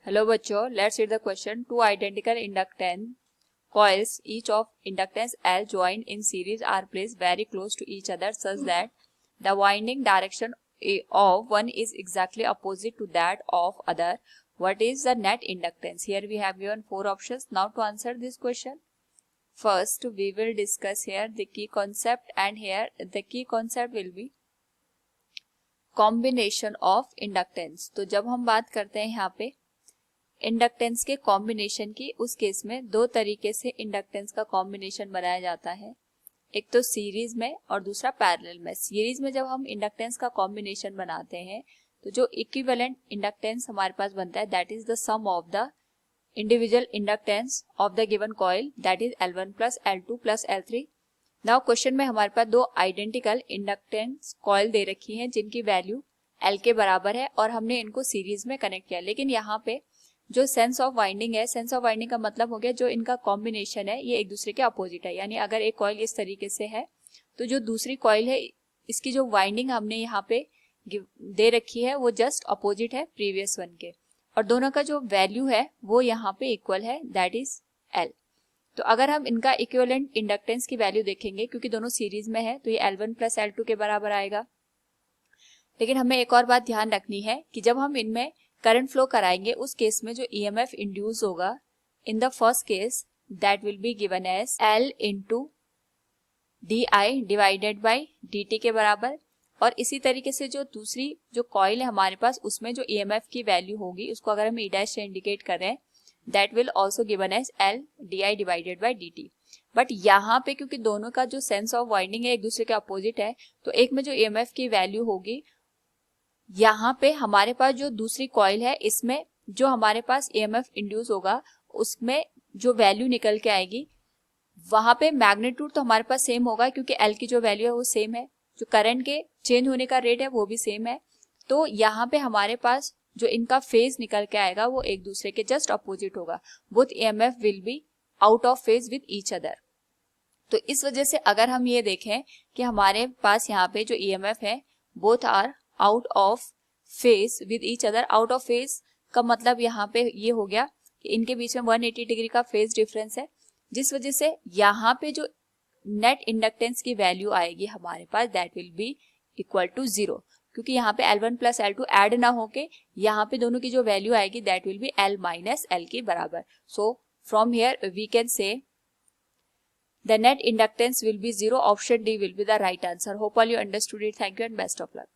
Hello बच्चों, let's read the question. Two identical inductance coils each of inductance L joined in series are placed very close to each other such that the winding direction of one is exactly opposite to that of other. What is the net inductance? Here we have given four options. Now to answer this question, first we will discuss here the key concept, and here the key concept will be combination of inductance. तो जब हम बात करते हैं यहाँ पे inductance के combination की, उस केस में दो तरीके से इंडक्टेंस का कॉम्बिनेशन बनाया जाता है. एक तो सीरीज में और दूसरा पैरेलल में. सीरीज में जब हम इंडक्टेंस का कॉम्बिनेशन बनाते हैं तो जो इक्विवेलेंट इंडक्टेंस हमारे पास बनता है that is the sum of the individual inductance of the given coil, that is L1 plus L2 plus L3. Now question में हमारे पास दो आइडेंटिकल इंडक्टेंस कॉइल दे रखी हैं जिनकी वैल्यू L के बराबर है और हमने इनको सीरीज में कनेक्ट किया. लेकिन यहाँ पे जो सेंस ऑफ वाइंडिंग है, सेंस ऑफ वाइंडिंग का मतलब हो गया जो इनका कॉम्बिनेशन है ये एक दूसरे के अपोजिट है. यानी अगर एक कॉइल इस तरीके से है तो जो दूसरी कॉइल है इसकी जो वाइंडिंग हमने यहाँ पे दे रखी है वो जस्ट अपोजिट है प्रीवियस वन के, और दोनों का जो वैल्यू है वो यहाँ पे इक्वल है, दैट इज L. तो अगर हम इनका इक्विवेलेंट इंडक्टेंस की वैल्यू देखेंगे क्योंकि दोनों सीरीज में है तो ये L1 प्लस L2 के बराबर आएगा. लेकिन हमें एक और बात ध्यान रखनी है कि जब हम इनमें करंट फ्लो कराएंगे उस केस में जो ईएमएफ इंड्यूस होगा in the first case that will be given as L into DI divided by DT के बराबर. और इसी तरीके से जो दूसरी जो कॉइल है हमारे पास उसमें जो ईएमएफ की वैल्यू होगी उसको अगर हम E' से इंडिकेट करें that will also given as L DI divided by DT. But यहाँ पे क्योंकि दोनों का जो सेंस ऑफ वाइंडिंग है एक दूसरे के अपोजिट है तो एक में जो ईएमएफ की वैल्यू होगी यहाँ पे हमारे पास जो दूसरी कॉइल है इसमें जो हमारे पास ईएमएफ इंड्यूस होगा उसमें जो वैल्यू निकल के आएगी वहां पे मैग्नीट्यूड तो हमारे पास सेम होगा क्योंकि L की जो वैल्यू है वो सेम है, जो करंट के चेंज होने का रेट है वो भी सेम है. तो यहाँ पे हमारे पास जो इनका फेज निकल के आएगा वो एक दूसरे के जस्ट अपोजिट होगा. Both EMF will be out of phase with each other. तो इस वजह से अगर हम ये देखें कि हमारे पास यहाँ पे जो ईएमएफ है both are out of phase with each other. Out of phase का मतलब यहाँ पे ये हो गया कि इनके बीच में 180 डिग्री का फेज डिफरेंस है, जिस वजह से यहाँ पे जो नेट इंडक्टेंस की वैल्यू आएगी हमारे पास that will be equal to 0, क्योंकि यहाँ पे L1 प्लस L2 ऐड ना होके यहाँ पे दोनों की जो वैल्यू आएगी that will be L minus L के बराबर. So from here we can say the net inductance will be 0. Option D will be the right answer. Hope all you understood it. Thank you and best of luck.